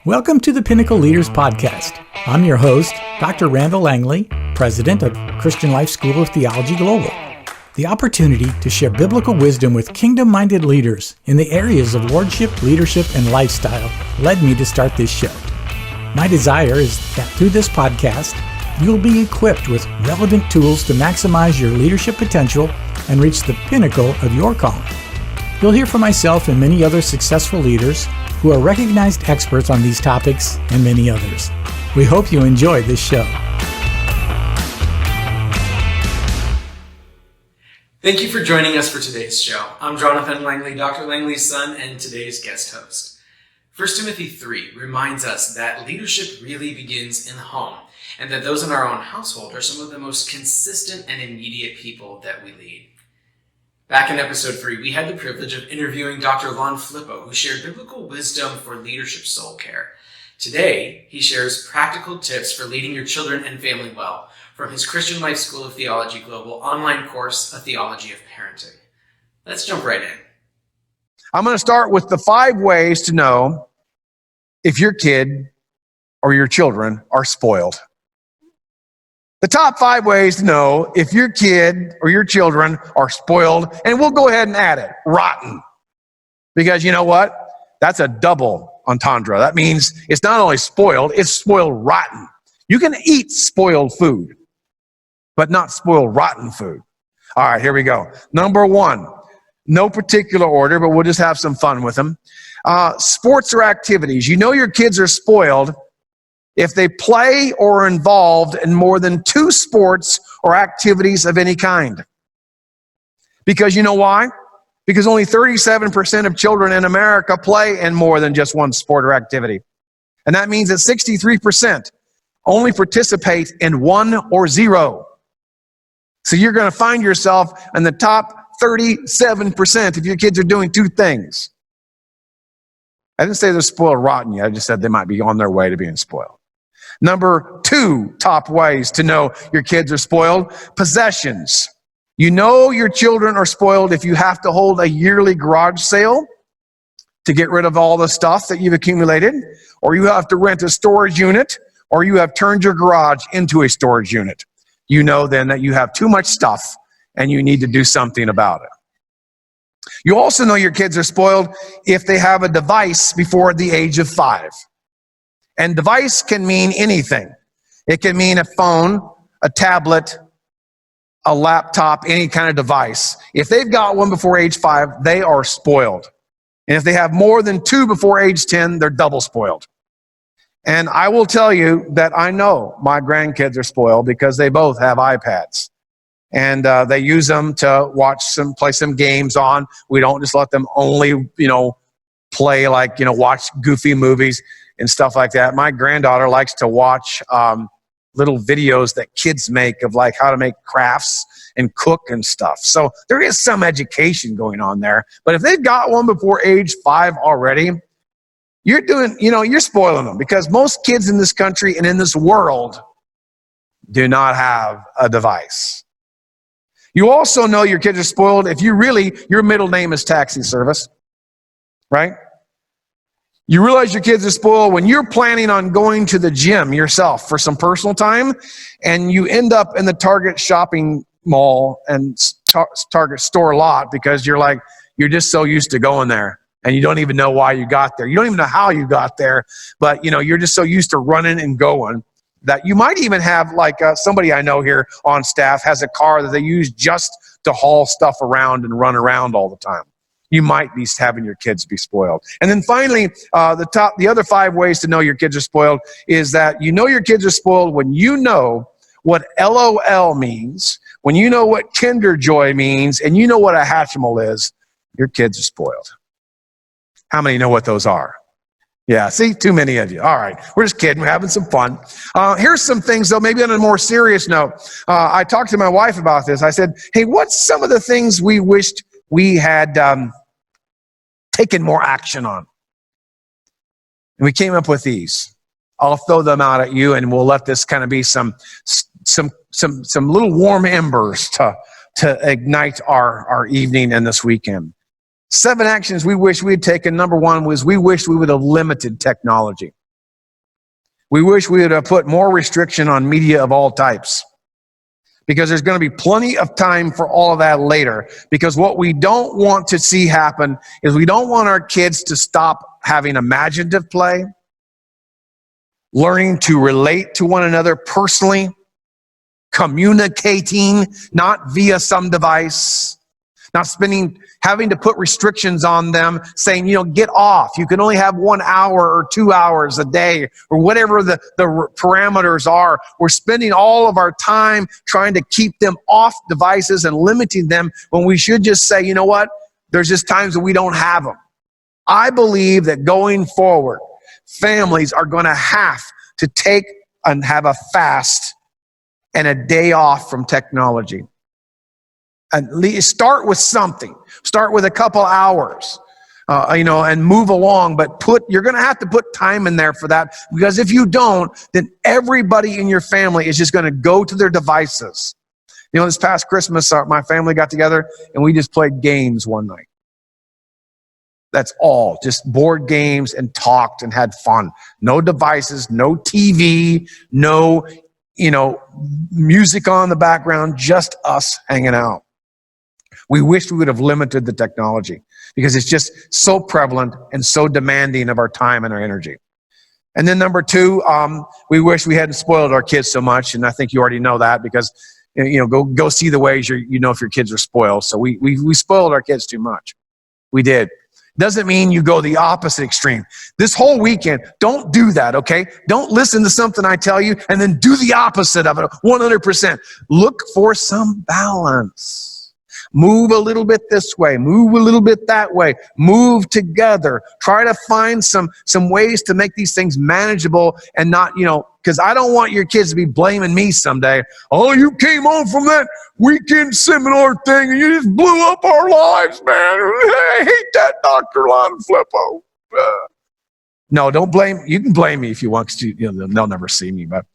Welcome to the Pinnacle Leaders Podcast. I'm your host, Dr. Randall Langley, President of Christian Life School of Theology Global. The opportunity to share biblical wisdom with kingdom-minded leaders in the areas of lordship, leadership, and lifestyle led me to start this show. My desire is that through this podcast, you'll be equipped with relevant tools to maximize your leadership potential and reach the pinnacle of your calling. You'll hear from myself and many other successful leaders who are recognized experts on these topics and many others. We hope you enjoy this show. Thank you for joining us for today's show. I'm Jonathan Langley, Dr. Langley's son, and today's guest host. 1 Timothy 3 reminds us that leadership really begins in the home, and that those in our own household are some of the most consistent and immediate people that we lead. Back in episode 3, we had the privilege of interviewing Dr. Lon Flippo, who shared biblical wisdom for leadership soul care. Today, he shares practical tips for leading your children and family well from his Christian Life School of Theology Global online course, A Theology of Parenting. Let's jump right in. I'm going to start with the 5 ways to know if your kid or your children are spoiled. The top 5 ways to know if your kid or your children are spoiled, and we'll go ahead and add it, rotten. Because you know what? That's a double entendre. That means it's not only spoiled, it's spoiled rotten. You can eat spoiled food, but not spoiled rotten food. All right, here we go. Number 1, no particular order, but we'll just have some fun with them. Sports or activities. You know your kids are spoiled if they play or are involved in more than 2 sports or activities of any kind. Because you know why? Because only 37% of children in America play in more than just 1 sport or activity. And that means that 63% only participate in 1 or 0. So you're going to find yourself in the top 37% if your kids are doing 2 things. I didn't say they're spoiled rotten yet. I just said they might be on their way to being spoiled. Number 2 top ways to know your kids are spoiled, possessions. You know your children are spoiled if you have to hold a yearly garage sale to get rid of all the stuff that you've accumulated, or you have to rent a storage unit, or you have turned your garage into a storage unit. You know then that you have too much stuff and you need to do something about it. You also know your kids are spoiled if they have a device before the age of 5. And device can mean anything. It can mean a phone, a tablet, a laptop, any kind of device. If they've got one before age 5, they are spoiled. And if they have more than 2 before age 10, they're double spoiled. And I will tell you that I know my grandkids are spoiled because they both have iPads. And they use them to play some games on. We don't just let them only, play watch goofy movies and stuff like that. My granddaughter likes to watch little videos that kids make of how to make crafts and cook and stuff. So there is some education going on there. But if they've got one before age 5 already, you're spoiling them, because most kids in this country and in this world do not have a device. You also know your kids are spoiled if your middle name is taxi service, right? You realize your kids are spoiled when you're planning on going to the gym yourself for some personal time, and you end up in the Target shopping mall and Target store lot because you're just so used to going there, and you don't even know why you got there. You don't even know how you got there, but you're just so used to running and going that you might even have somebody I know here on staff has a car that they use just to haul stuff around and run around all the time. You might be having your kids be spoiled. And then finally, the other 5 ways to know your kids are spoiled is that you know your kids are spoiled when you know what LOL means, when you know what Kinder Joy means, and you know what a Hatchimal is. Your kids are spoiled. How many know what those are? Yeah, see, too many of you. All right, we're just kidding. We're having some fun. Here's some things, though, maybe on a more serious note. I talked to my wife about this. I said, hey, what's some of the things we wished we had taken more action on? And we came up with these. I'll throw them out at you, and we'll let this kind of be some little warm embers to ignite our evening and this weekend. 7 actions we wish we had taken. Number 1 was we wish we would have limited technology. We wish we would have put more restriction on media of all types, because there's going to be plenty of time for all of that later. Because what we don't want to see happen is we don't want our kids to stop having imaginative play, learning to relate to one another personally, communicating, not via some device, not having to put restrictions on them, saying, get off. You can only have 1 hour or 2 hours a day, or whatever the parameters are. We're spending all of our time trying to keep them off devices and limiting them, when we should just say, there's just times that we don't have them. I believe that going forward, families are going to have to take and have a fast and a day off from technology. And start with something. Start with a couple hours, and move along. But you're going to have to put time in there for that, because if you don't, then everybody in your family is just going to go to their devices. This past Christmas, my family got together and we just played games one night. That's all. Just board games, and talked and had fun. No devices, no TV, no, music on the background, just us hanging out. We wish we would have limited the technology, because it's just so prevalent and so demanding of our time and our energy. And then number 2, we wish we hadn't spoiled our kids so much. And I think you already know that, because, go see the ways if your kids are spoiled. So we spoiled our kids too much. We did. Doesn't mean you go the opposite extreme. This whole weekend, don't do that, okay? Don't listen to something I tell you and then do the opposite of it 100%. Look for some balance. Move a little bit this way, move a little bit that way, move together. Try to find some ways to make these things manageable, and not, because I don't want your kids to be blaming me someday. Oh, you came home from that weekend seminar thing and you just blew up our lives, man. I hate that Dr. Lon Flippo. No, don't blame. You can blame me if you want, because they'll never see me. But,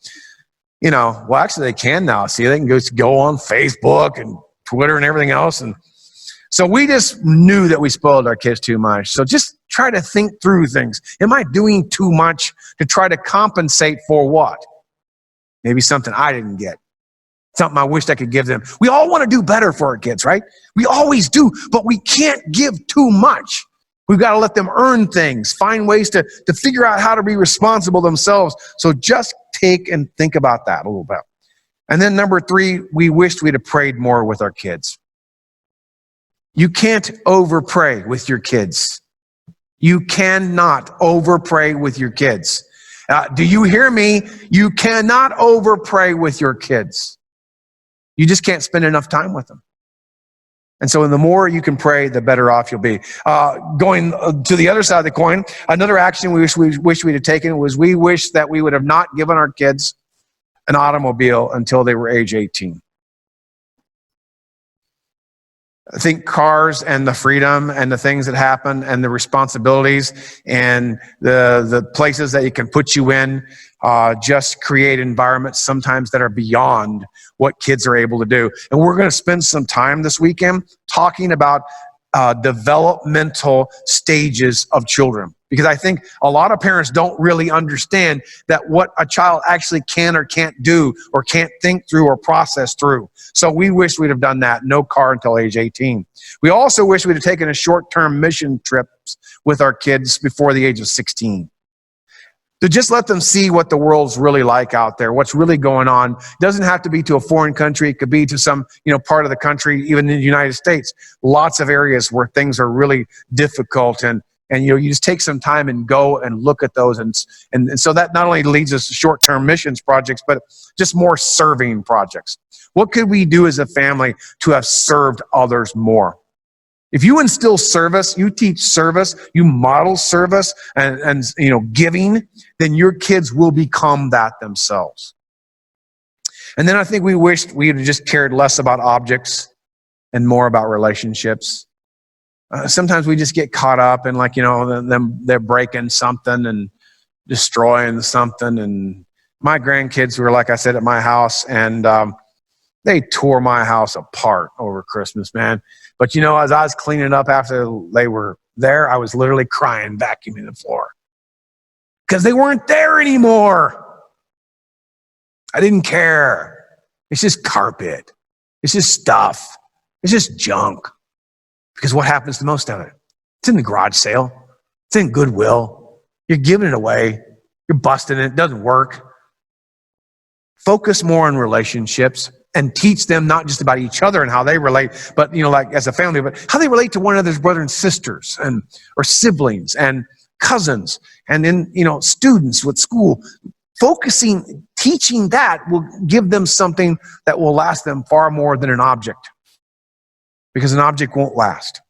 well, actually they can now. See, they can go on Facebook and Twitter and everything else. And so we just knew that we spoiled our kids too much. So just try to think through things. Am I doing too much to try to compensate for what? Maybe something I didn't get. Something I wished I could give them. We all want to do better for our kids, right? We always do, but we can't give too much. We've got to let them earn things, find ways to figure out how to be responsible themselves. So just take and think about that a little bit. And then number 3, we wished we'd have prayed more with our kids. You can't over-pray with your kids. You cannot over-pray with your kids. Do you hear me? You cannot over-pray with your kids. You just can't spend enough time with them. And so the more you can pray, the better off you'll be. Going to the other side of the coin, another action we wish we'd have taken was we wish that we would have not given our kids an automobile until they were age 18. I think cars and the freedom and the things that happen and the responsibilities and the places that it can put you in just create environments sometimes that are beyond what kids are able to do. And we're going to spend some time this weekend talking about developmental stages of children. Because I think a lot of parents don't really understand that what a child actually can or can't do or can't think through or process through. So we wish we'd have done that. No car until age 18. We also wish we'd have taken a short-term mission trips with our kids before the age of 16. To just let them see what the world's really like out there, what's really going on. It doesn't have to be to a foreign country. It could be to some, part of the country, even in the United States. Lots of areas where things are really difficult, and you just take some time and go and look at those, and so that not only leads us to short-term missions projects, but just more serving projects. What could we do as a family to have served others more? If you instill service, you teach service, you model service and giving, then your kids will become that themselves. And then I think we wished we had just cared less about objects and more about relationships. Sometimes we just get caught up in they're breaking something and destroying something. And my grandkids were, like I said, at my house, and they tore my house apart over Christmas, man. But you know, as I was cleaning up after they were there, I was literally crying, vacuuming the floor. Because they weren't there anymore. I didn't care. It's just carpet. It's just stuff. It's just junk. Because what happens to most of it? It's in the garage sale. It's in Goodwill. You're giving it away. You're busting it. It doesn't work. Focus more on relationships and teach them not just about each other and how they relate, but, you know, like as a family, but how they relate to one another's brothers and sisters and or siblings and cousins and then, you know, students with school. Focusing, teaching that will give them something that will last them far more than an object, because an object won't last.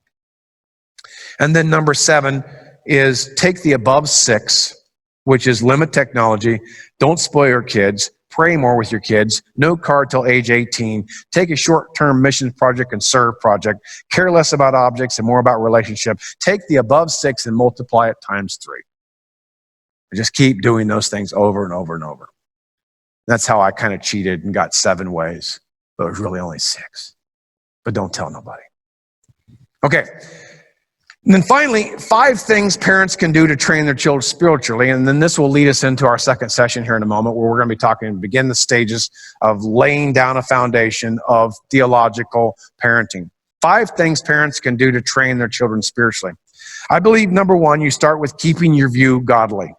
And then number 7 is take the above 6, which is limit technology, don't spoil your kids, pray more with your kids, no car till age 18, take a short-term missions project and serve project, care less about objects and more about relationship. Take the above 6 and multiply it times 3. And just keep doing those things over and over and over. That's how I kind of cheated and got 7 ways, but it was really only 6. But don't tell nobody. Okay. And then finally, 5 things parents can do to train their children spiritually. And then this will lead us into our second session here in a moment, where we're going to be talking, begin the stages of laying down a foundation of theological parenting. 5 things parents can do to train their children spiritually. I believe, number 1, you start with keeping your view godly.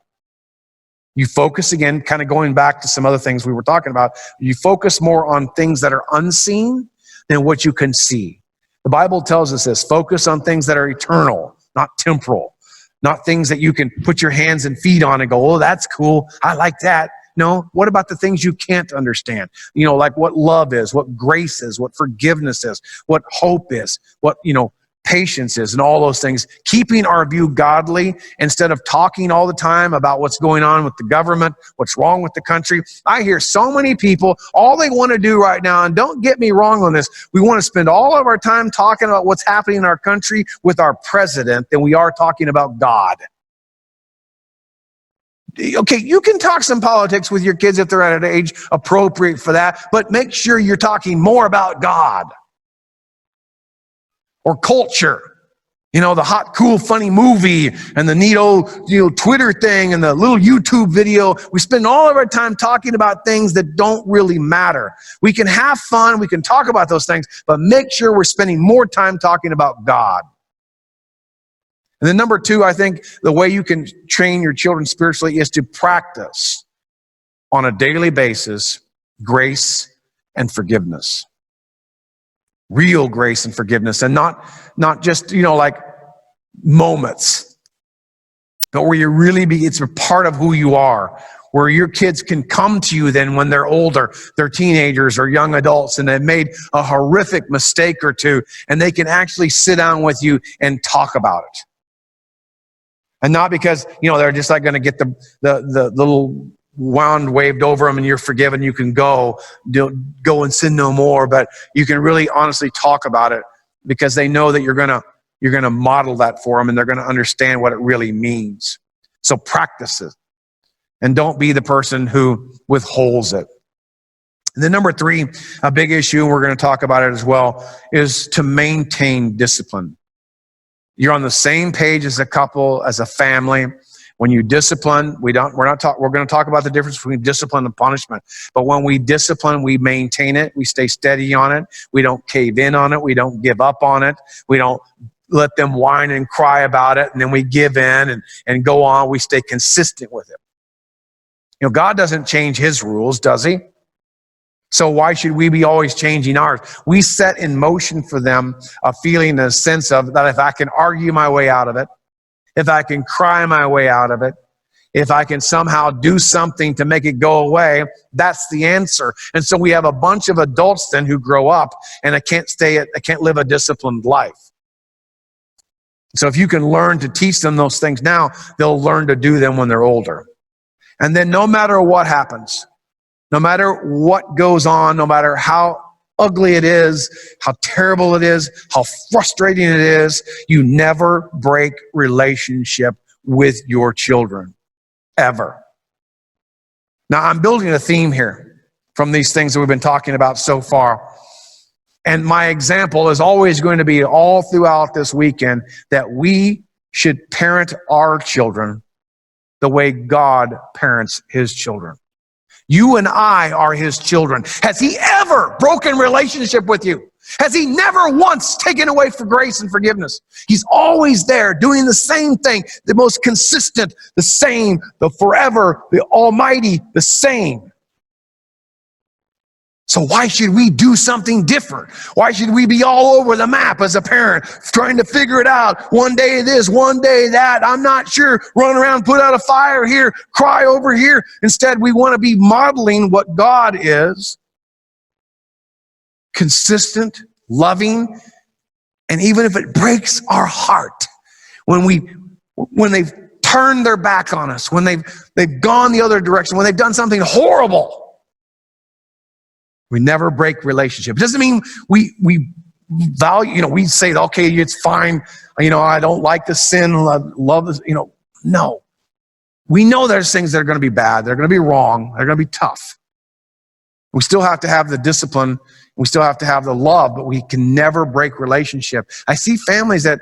You focus, again, kind of going back to some other things we were talking about, you focus more on things that are unseen than what you can see. The Bible tells us this: focus on things that are eternal, not temporal, not things that you can put your hands and feet on and go, oh, that's cool, I like that. No, what about the things you can't understand? You know, like what love is, what grace is, what forgiveness is, what hope is, what, you know, patience is, and all those things. Keeping our view godly instead of talking all the time about what's going on with the government, what's wrong with the country. I hear so many people, all they want to do right now, and don't get me wrong on this, we want to spend all of our time talking about what's happening in our country with our president than we are talking about God. Okay, you can talk some politics with your kids if they're at an age appropriate for that, but make sure you're talking more about God. Or culture, you know, the hot, cool, funny movie and the neat old, you know, Twitter thing and the little YouTube video. We spend all of our time talking about things that don't really matter. We can have fun, we can talk about those things, but make sure we're spending more time talking about God. And then number 2, I think the way you can train your children spiritually is to practice on a daily basis grace and forgiveness. Real grace and forgiveness, and not just, you know, like moments, but where you really it's a part of who you are, where your kids can come to you then when they're older, they're teenagers or young adults, and they've made a horrific mistake or two, and they can actually sit down with you and talk about it. And not because, you know, they're just like going to get the little wand waved over them and you're forgiven, you can go and sin no more, but you can really honestly talk about it because they know that you're going to model that for them, and they're going to understand what it really means. So practice it, and don't be the person who withholds it. And then number 3, a big issue, and we're going to talk about it as well, is to maintain discipline. You're on the same page as a couple, as a family. When you discipline, we're going to talk about the difference between discipline and punishment. But when we discipline, we maintain it. We stay steady on it. We don't cave in on it. We don't give up on it. We don't let them whine and cry about it, and then we give in and go on. We stay consistent with it. You know, God doesn't change his rules, does he? So why should we be always changing ours? We set in motion for them a feeling, a sense of that if I can argue my way out of it, if I can cry my way out of it, if I can somehow do something to make it go away, that's the answer. And so we have a bunch of adults then who grow up and I can't live a disciplined life. So if you can learn to teach them those things now, they'll learn to do them when they're older. And then no matter what happens, no matter what goes on, no matter how ugly it is, how terrible it is, how frustrating it is, you never break relationship with your children, ever. Now, I'm building a theme here from these things that we've been talking about so far. And my example is always going to be all throughout this weekend that we should parent our children the way God parents his children. You and I are his children. Has he ever broken relationship with you? Has he never once taken away for grace and forgiveness? He's always there doing the same thing, the most consistent, the same, the forever, the almighty, the same. So why should we do something different? Why should we be all over the map as a parent, trying to figure it out? One day this, one day that, I'm not sure. Run around, put out a fire here, cry over here. Instead, we want to be modeling what God is. Consistent, loving, and even if it breaks our heart, when they've turned their back on us, when they've gone the other direction, when they've done something horrible, we never break relationship. It doesn't mean we value, we say, okay, it's fine. I don't like the sin, love this, no. We know there's things that are going to be bad. They're going to be wrong. They're going to be tough. We still have to have the discipline. We still have to have the love, but we can never break relationship. I see families that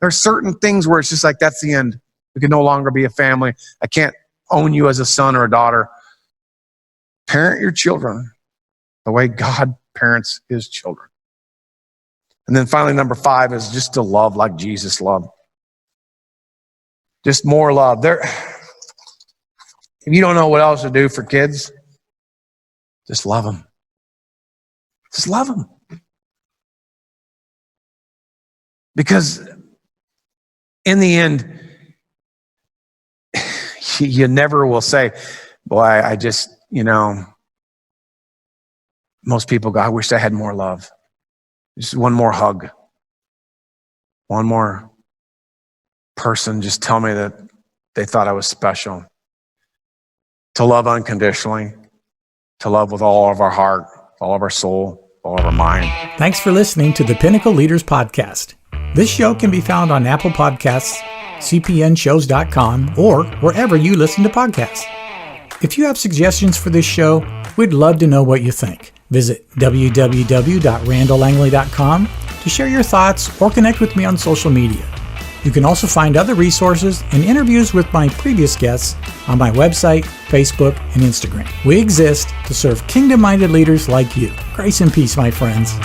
there's certain things where it's just like, that's the end. We can no longer be a family. I can't own you as a son or a daughter. Parent your children the way God parents his children. And then finally, number 5 is just to love like Jesus loved. Just more love. If you don't know what else to do for kids, just love them. Just love them. Because in the end, you never will say, boy, I just, most people go, I wish I had more love. Just one more hug. One more person just tell me that they thought I was special. To love unconditionally. To love with all of our heart, all of our soul, all of our mind. Thanks for listening to the Pinnacle Leaders Podcast. This show can be found on Apple Podcasts, cpnshows.com, or wherever you listen to podcasts. If you have suggestions for this show, we'd love to know what you think. Visit www.randalllangley.com to share your thoughts or connect with me on social media. You can also find other resources and interviews with my previous guests on my website, Facebook, and Instagram. We exist to serve kingdom-minded leaders like you. Grace and peace, my friends.